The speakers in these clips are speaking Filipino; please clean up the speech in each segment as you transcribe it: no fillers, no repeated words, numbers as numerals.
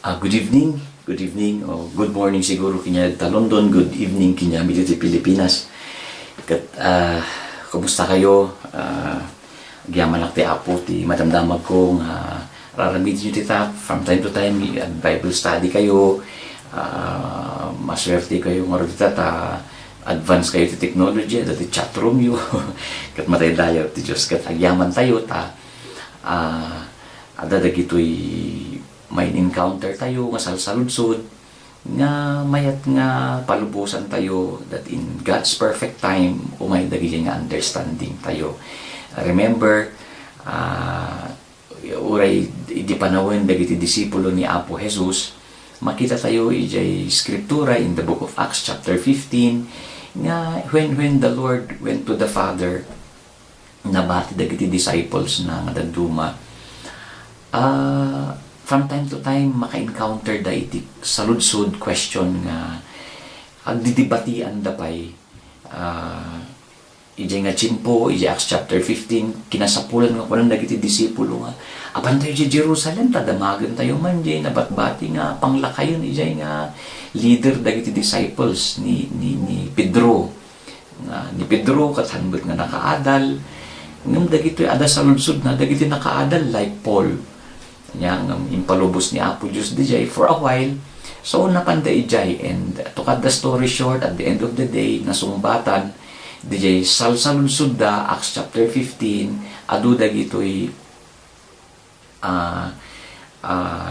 Good evening, o good morning siguro kinya ta London, good evening kinya dito Pilipinas. Kat kumusta kayo? Agyaman ti apo ti madamdamag ko nga raramid nyo tita from time to time Bible study kayo. Maswerte kayo nga tita ta advance kayo ti technology dati chat room yo. Kat matay dayo ti Diyos kat agyaman tayo ta ada dagitoy may encounter tayo nga salsaludsod nga mayat nga palubusan tayo that in God's perfect time umay dagi nga understanding tayo. Remember uray di panawin dagiti disipulo ni Apo Jesus, makita tayo ijay scriptura in the book of Acts chapter 15 nga when the Lord went to the Father nabati dagiti disciples na nga daduma from time to time maka-encounter da iti saludsod question nga agdidibatian da pay ijay nga chimpo ijay Acts chapter 15 kinasapulan nga kunan dagiti disipulo nga apan tayo di Jerusalem tadamagan tayo man jay nabatbati nga panglakayon ijay nga leader dagiti disciples ni Pedro nga ni Pedro kathanbot nga nakaadal ngem dagiti ada saludsod na dagiti nakaadal like Paul yang impalubos ni Apo Diyos dijay for a while. So napanda ijay, and to cut the story short, at the end of the day nasumbatan dijay salsalunsud da Acts chapter 15 adu dagitoy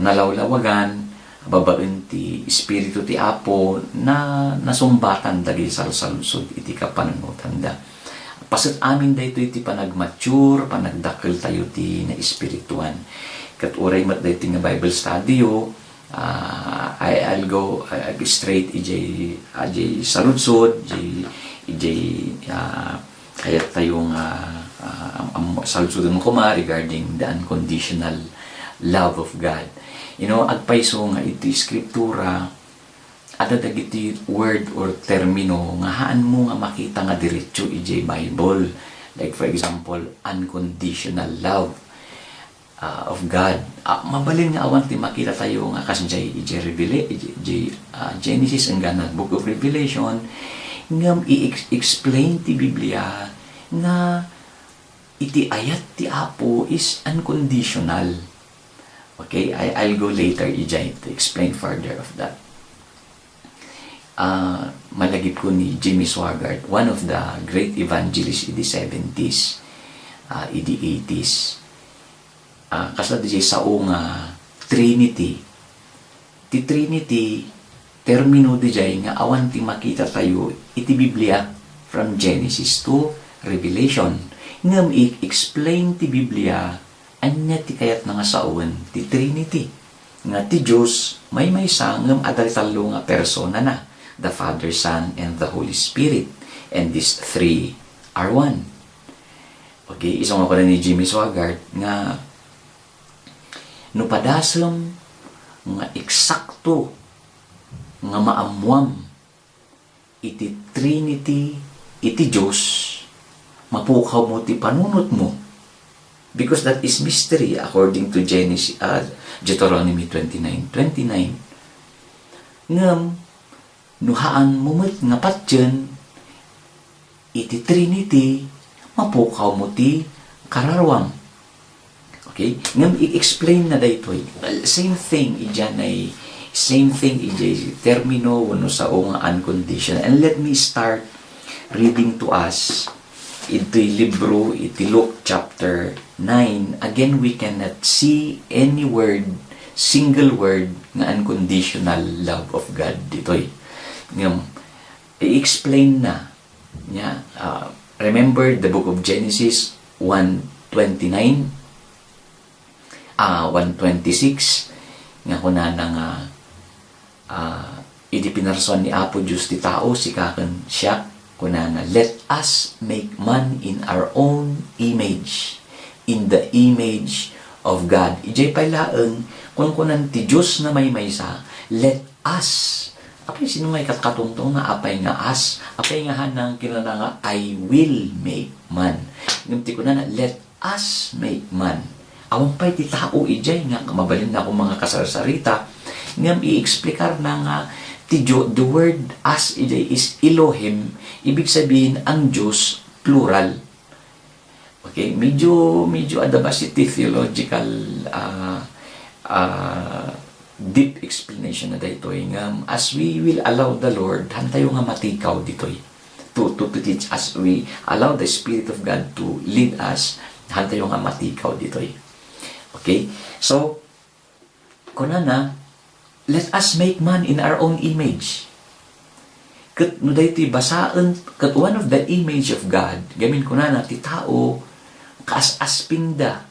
nalawlawagan babaen ti espiritu ti Apo na nasumbatan dagi salsalunsud iti kapanunutan da. Pasat amin da ito iti panagmature panagdakkel tayo ti na espirituan. Kat uray mat dayti nga Bible study yo, I'll go straight ijay saludsod ijay kaya tayong saludsodon ko regarding the unconditional love of God. You know, agpaiso nga iti scriptura ada dagiti word or termino nga haan mo nga makita nga diretso ijay Bible, like for example unconditional love of God. Mabalin nga awan ti makita tayo nga kasjay Genesis ang ganang book of Revelation ngam i-explain ti Biblia nga iti ayat ti Apo is unconditional. Okay, I'll go later ijay to explain further of that. Malagip ko ni Jimmy Swaggart, one of the great evangelists in the 70s, in the 80s. Kasla di sa nga Trinity. Ti Trinity, termino di nga awan ti makita tayo iti Biblia from Genesis to Revelation. Ngam i-explain ti Biblia anya ti kayat nga saon ti Trinity. Nga ti Diyos may ngam adal talo nga persona na, the Father, Son, and the Holy Spirit. And these three are one. Okay, isang ako na ni Jimmy Swaggart nga no padasem nga eksakto nga maamuam iti Trinity iti Diyos mapukaw mo ti panunot mo, because that is mystery according to Genesis Deuteronomy 29:29. Ngam nuhaan mo met nga patyen iti Trinity mapukaw mo ti kararwang. Okay? Ngam i-explain na dayto. Same thing ijay termino wano sa nga unconditional. And let me start reading to us iti libro iti Luke chapter 9. Again, we cannot see any word, single word nga unconditional love of God ditoy. Ngam i-explain na niya. Remember the book of Genesis 1:29. 1:26 nga kunana nga idi pinarson ni Apo Diyos ti tao sikaken siya kunana, let us make man in our own image, in the image of God. Ijay pailaeng kunan ti Diyos na may maysa, let us. Apay sino may katungtong nga apay nga as, apay nga hanang kinana nga I will make man. Ngumti kunana, let us make man. Awang pa'y ti tao ijay nga, mabalin na akong mga kasarsarita, ngam i-explicar na nga tidyo, the word as is Elohim, ibig sabihin ang Diyos plural. Okay, medyo adabasity theological deep explanation na dito ngam as we will allow the Lord hantayo nga matikaw ditoy to teach us, we allow the Spirit of God to lead us, hantayo nga matikaw ditoy. Okay, so kunana, let us make man in our own image. Kat no daytoy basaan kat one of the image of God, gamin kunana ti tao kaas-aspingda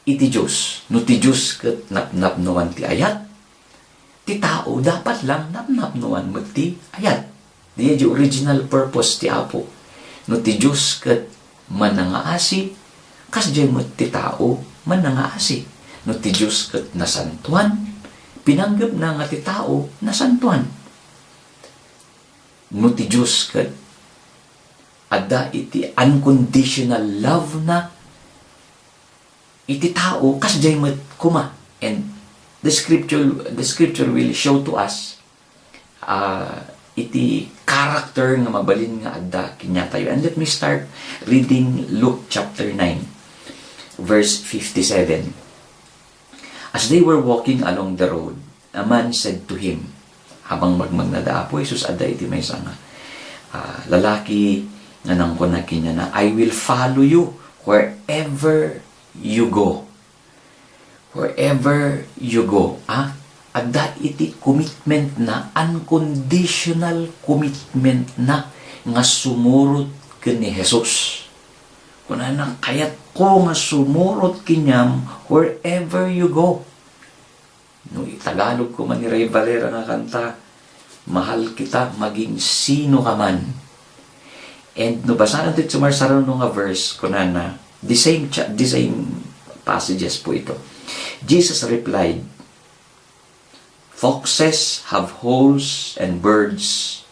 iti Diyos. No ti Diyos kat napnapnuan ti ayat, ti tao dapat lang napnapnuan mo ti ayat. Diya di original purpose ti Apo. No ti Diyos kat manangaasi, kas diya mo ti tao manangaasi. No ti Diyos kat nasantuan, pinanggap na nga ti tao nasantuan. No ti Diyos kat ada iti unconditional love na iti tao kas diya mo kuma. And the scripture will show to us iti character nga mabalin nga adda kinyatayo. And let me start reading Luke chapter 9 verse 57. As they were walking along the road, a man said to him, habang magmagnada po Jesus adda iti may nga lalaki nga nangkon na kinya na, I will follow you wherever you go. Wherever you go. Adda iti commitment na, unconditional commitment na nga sumurot ken ni Jesus. Kunana kayat ko nga sumurot kinyam wherever you go. No Tagalog ko man ni Ray Valera nga kanta, mahal kita maging sino ka man. And no basahan natin sumarsaron nga verse kunana, the same passages po ito. Jesus replied, foxes have holes and birds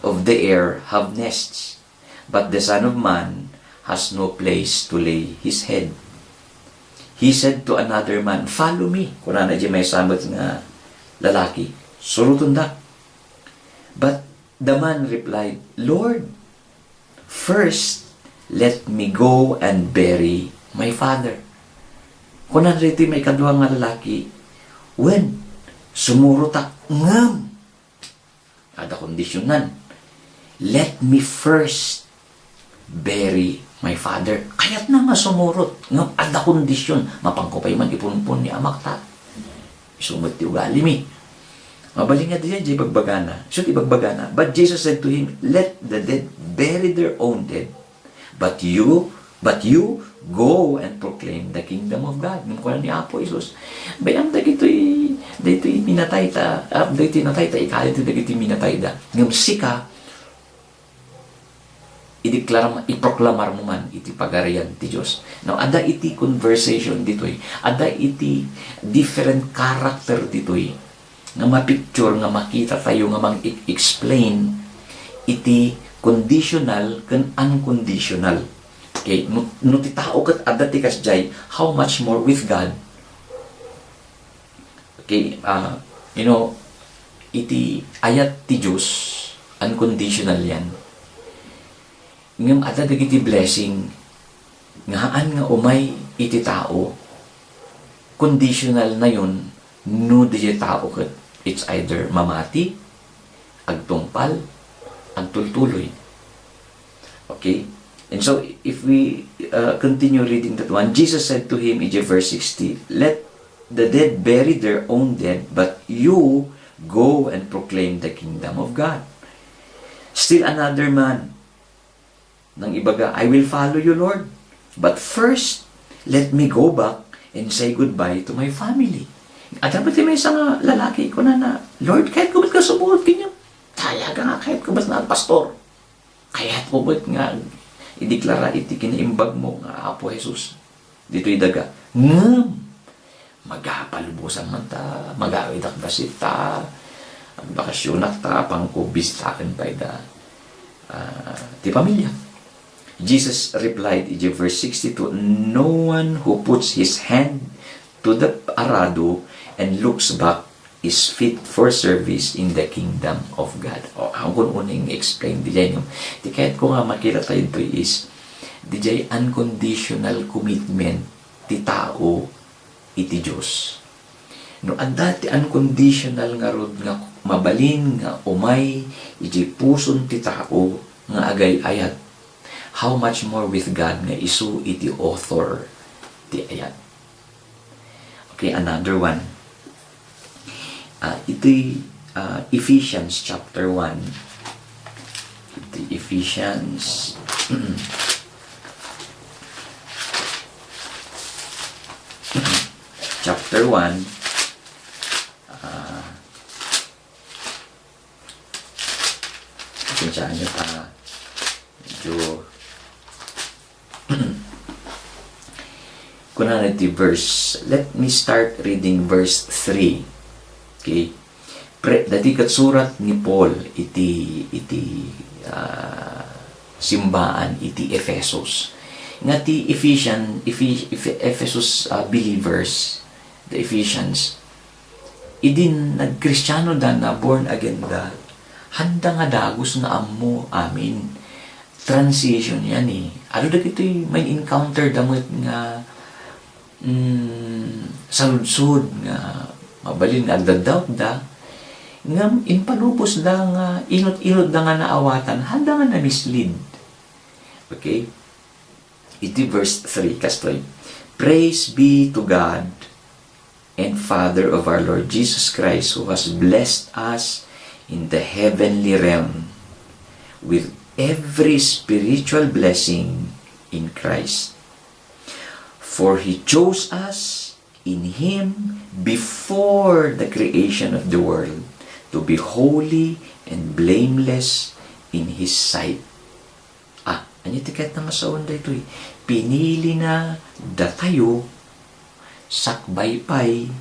of the air have nests, but the Son of Man has no place to lay his head. He said to another man, follow me. Kunana di may sabat nga lalaki, suruton da. But the man replied, Lord, first let me go and bury my father. Kunana rito may kadwa nga lalaki, when sumurutak ngam, ada kondisyonan, let me first bury my father. Kaya't na nga sumurot ngam, ada kondisyon, mapangkupay man ipunpun ni amak ta, isumot ti ugali mi, mabaling nga diyan di bagbagana. So di bagbagana, but Jesus said to him, let the dead bury their own dead, but you go and proclaim the kingdom of God. Nung kulang ni Apo Jesus, bayang dagito'y minatay ta, dagito'y natay ta, ikalit dagito'y minatay da. Ngam sika, iproklamar mo man, iti pagarian ti Diyos. Now, ada iti conversation dito'y, ada iti different character dito'y, nga mapicture, nga makita tayo, nga mang-explain, iti conditional kan unconditional. Okay, no ti tao kat adda ti kasjay, how much more with God? Okay, iti ayat ti Diyos, unconditional yan. Ngam adda dagiti blessing, ngahaan nga umay iti tao, conditional na yun, no di tao kat, it's either mamati, agtungpal, agtultuloy. Okay? And so, if we continue reading that one, Jesus said to him in verse 60, let the dead bury their own dead, but you go and proclaim the kingdom of God. Still another man, nang ibaga, I will follow you, Lord. But first, let me go back and say goodbye to my family. At dapat may isang lalaki ko na, Lord, kahit ko ba't ka sumuot kanya? Talaga nga, kahit ko ba't na pastor? Kahit ko ba't nga ideklara iti kinaimbag mo nga Apo Jesus dito'y daga magapalubusan man ta, magawidak basit ta, bakasyonak ta, pangkubisitaken pa ti pamilya. Jesus replied in verse 62, no one who puts his hand to the arado and looks back is fit for service in the kingdom of God. O, ang kununing explain di dyan yung, di kahit ko nga makita tayo ito is, di dyan unconditional commitment ti tao iti Diyos. No, ang dati unconditional nga rod nga mabalin nga umay iti puson ti tao nga agay ayat. How much more with God nga isu iti author ti ayat. Okay, another one. Ito'y Ephesians chapter 1. Ito'y Ephesians chapter 1. Pasensyahan nyo medyo kunana iti verse. Let me start reading verse 3. Okay. Dati kat surat ni Paul iti simbaan iti Ephesus. Nga ti Ephesus believers, the Ephesians, idin nagkristyano da na born again da, handa nga dagos nga ammo amin. Transition yan eh. Ano da ito'y may encounter damot nga saludsod nga mabalin agdadawt da nga inpanupos da nga inot-inot da nga naawatan handa nga na mislead. Okay, iti verse 3 kastoy. Praise be to God and Father of our Lord Jesus Christ, who has blessed us in the heavenly realm with every spiritual blessing in Christ. For He chose us in Him before the creation of the world to be holy and blameless in His sight. Ano tiket na masaon da ito eh. Pinili na da tayo sakbaypay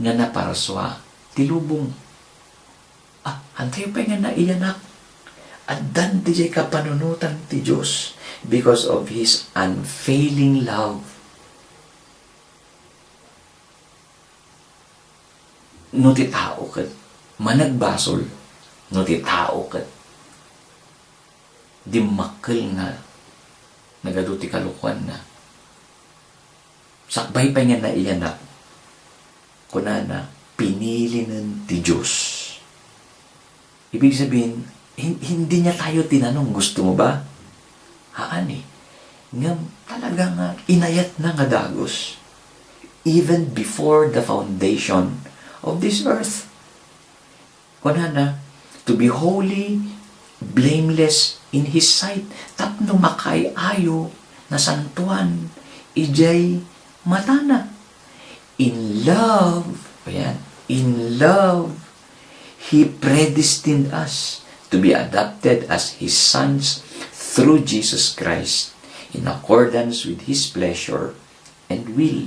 nga naparaswa tilubong. Antayo pa nga na iyanak. Addan di jay kapanunutan ti Diyos because of His unfailing love. No ti tao kat managbasol, no ti tao kat di makkel nga nagaduti kalukuan na sakbay pa nga na iyanak kunana pinili ng ti Diyos. Ibig sabihin, hindi niya tayo tinanong, gusto mo ba? Haani, nga talaga nga inayat na nga dagos even before the foundation of this earth. Kunana, to be holy, blameless in His sight. Tapno makay ayo na santuan, ijay matana. In love, ayan, in love, He predestined us to be adopted as His sons through Jesus Christ in accordance with His pleasure and will.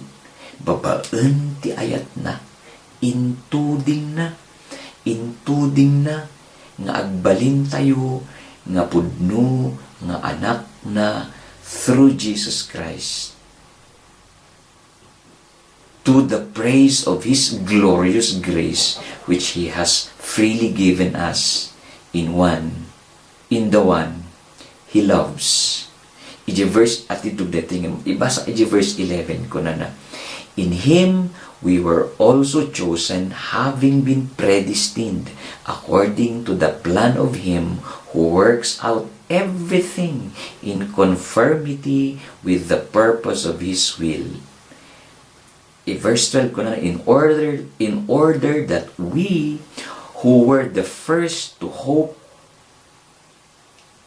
Babaan ti ayat na, intuding na, nga agbalin tayo, nga pudno, nga anak na through Jesus Christ. To the praise of His glorious grace, which He has freely given us in the one He loves. Iji verse atitude dating ibasa iji verse 11 ko na. In Him we were also chosen, having been predestined according to the plan of Him who works out everything in conformity with the purpose of His will. Verse 12 ko na, in order that we who were the first to hope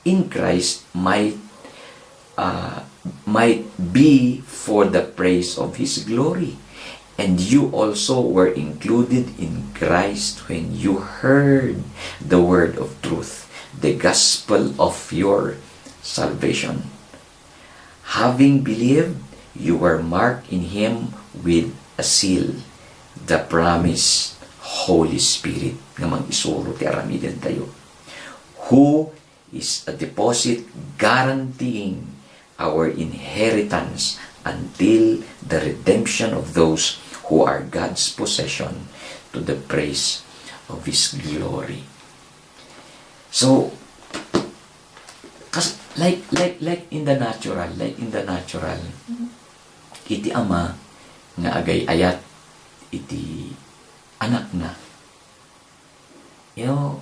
in Christ might be for the praise of His glory. And you also were included in Christ when you heard the word of truth, the gospel of your salvation. Having believed, you were marked in Him with a seal, the promised Holy Spirit, nga mag-isuro ti aramiden tayo, who is a deposit guaranteeing our inheritance until the redemption of those who are God's possession to the praise of His glory. So, like in the natural, iti ama nga agay ayat iti anak na. You know,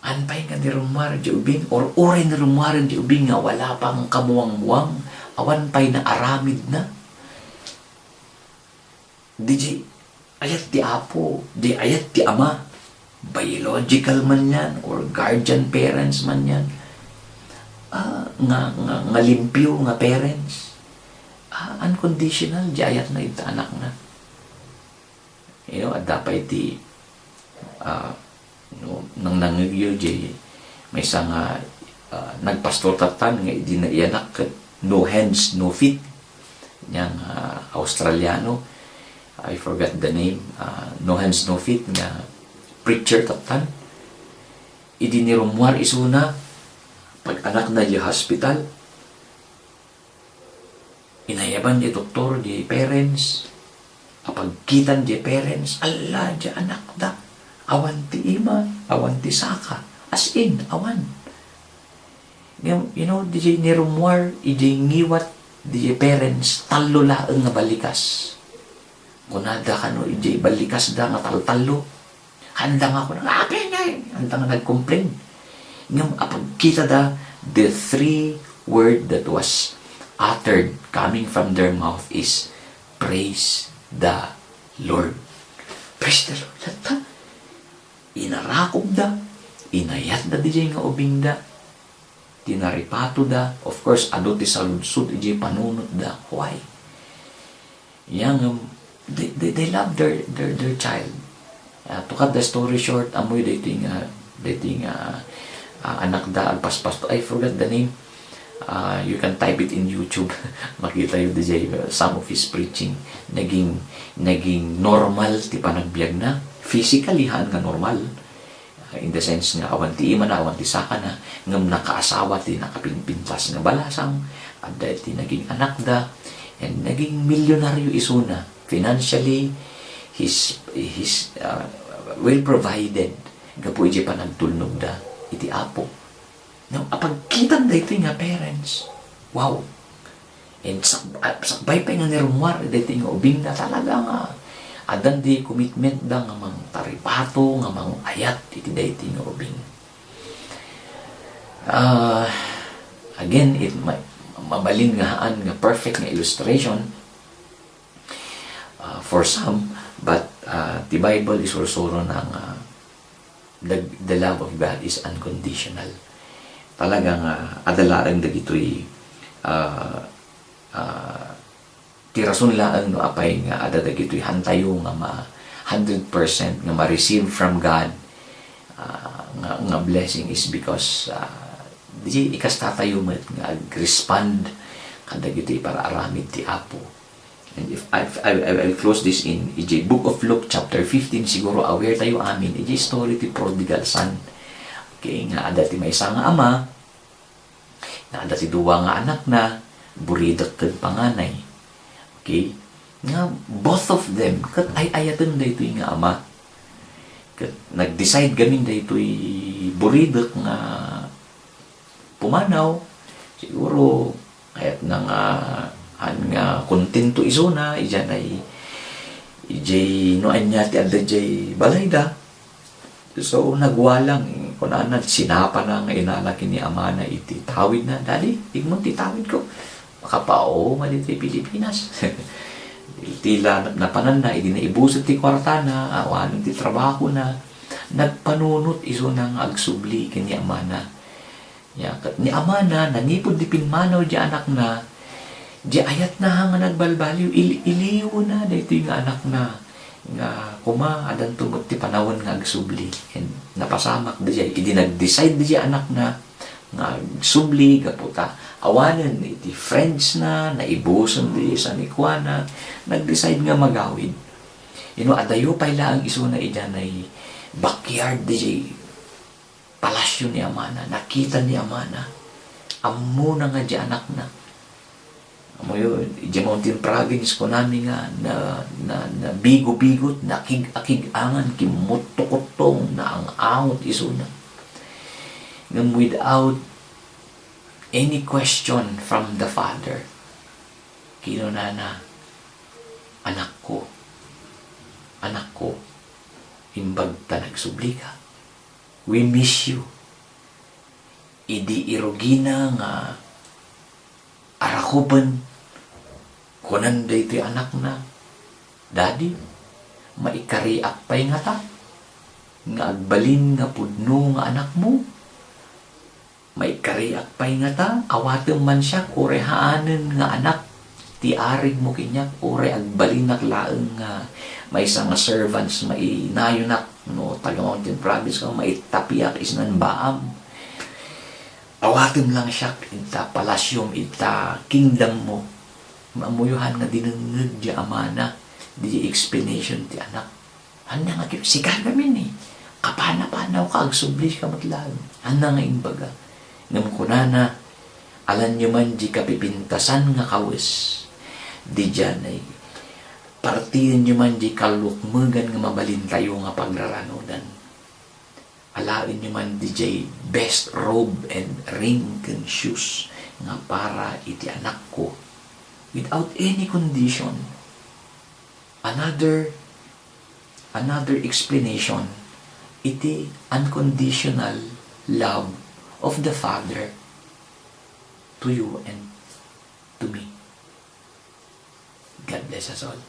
anpay nga ni rumar di ubing, or oray na rumaran di ubing nga wala pang kamuwang-muwang, awan pay na aramid na. Di ayat ti apo, di ayat ti ama, biological man yan, or guardian parents man yan, nga limpyo nga parents, unconditional, di ayat na ito anak na. You know, at dapat iti nang nangagyo di may isang nagpastor tatan nga di na iyanak no hands, no feet niyang Australiano, I forgot the name, no hands, no feet nga preacher tatan, idi ni rumwar isuna pag anak na di hospital, inayaban di doktor, di parents, kapagkitan di parents, ala di anak da, awan ti ima, awan ti saka, as in, awan. You know, di ni rumwar, idi ngiwat di parents, talo laeng nga balikas. Kunada ka no, idi balikas da nga talo-talo. Handa nga ako na, handa nga nag-complain. Ngam, apagkita da, the three word that was uttered coming from their mouth is, praise the Lord. Praise the Lord. Lata, inarakop da, inayat da di nga ubing da, tinaripato da, of course, ado ti saludsud, di panunot da. Why? Yang, they love their child. To cut the story short, amoy dating anak da alpaspas, I forgot the name. You can type it in YouTube. Makita yung DJ, some of his preaching naging normal ti panagbiag na, physically haan nga normal, in the sense nga awan ti ima na, awan ti saka na, ngam nakaasawa ti nakapinpintas nga balasang, at dahil ti naging anak da, and naging milyonaryo isuna, financially his well provided, gapo iti panagtulnog da iti apo. Now, apagkitan da ito nga parents, wow. And sakbay pa nga ni rumwar, dito nga ubing na talaga nga, adan di commitment da nga mang taripato, nga mang ayat, iti da ito nga ubing. Again, it mabalin nga haan nga perfect nga illustration for some, but the Bible is also ng the love of God is unconditional. Talagang adalaan dagitoy tirason laang no apay nga ada dagitoy hantayo nga 100% nga ma-receive from God, nga blessing is because di ikas tatayo met nga respond kadagitoy para aramid ti Apo. And if I will close this in Book of Luke chapter 15, siguro aware tayo amin story ti prodigal son. Okay, nga ada ti may nga ama, na ada ti duwa nga anak na, buridak kat panganay. Okay, nga both of them, kat ay-ayatan da ito nga ama. Kat nag-decide gamin da ito buridak nga pumanaw, siguro, kahit na nga kontento isuna, iyan ay noan niya ti adda jay balay da. So, nagwalang, kung sinapa na nga inalaki ni ama na iti tawid na, Daddy, igmon ti tawid ko. Makapao, malito Pilipinas. Tila napanan na, hindi na ibusot ti kwarta na, awanan ti trabaho na, nagpanunot iso nang agsubli kini ama na. Ni ama na, nanipod di pinmanaw di anak na, di ayat na nga nagbalbaliw, iliw na, dito yung anak na, nga kuma adan tungod ti panawon nga agsubli, and napasamak di idi nag-decide di anak na nga agsubli gaputa awanen iti friends na naibuson di sa nikwana, nag-decide nga magawid. Adayo pay lang iso na iyan ay backyard di palasyo ni ama na, nakita ni ama na amo na nga di anak na, Amo yun, di mountain province ko namin nga na bigo-bigot, na akig-angan, kimutokotong, na ang angot isuna. Ngam without any question from the father, kinunana, anak ko, himbag ta nagsubli ka. We miss you. Idi irugina nga arakuban kunan daytoy anak na. Daddy, maikariak pay nga ta. Nga agbalin nga pudno nga anak mo. Maikariak pay nga ta. Awatem man siya kurehaanen nga anak. Tiarig mo kinyak ore agbalin naklaan nga may isang servants mainayonak no taga Mountain Province ka maitapiak isnan baam. Awatem lang siya ita palasyom ita kingdom mo. Maamuyuhan nga dinengeg di amana di explanation ti anak. Handa nga si kagamin eh. Kapana-panaw ka agsubli ka matlaan. Handa nga imbaga. Ngam kunana alan nyo man di kapipintasan nga kawis. Di dyan ay partiyan nyo man di kalukmagan nga mabalin tayo nga pagraranodan. Alain nyo man di jay best robe and ring and shoes nga para iti anak ko without any condition. Another explanation, iti unconditional love of the Father to you and to me. God bless us all.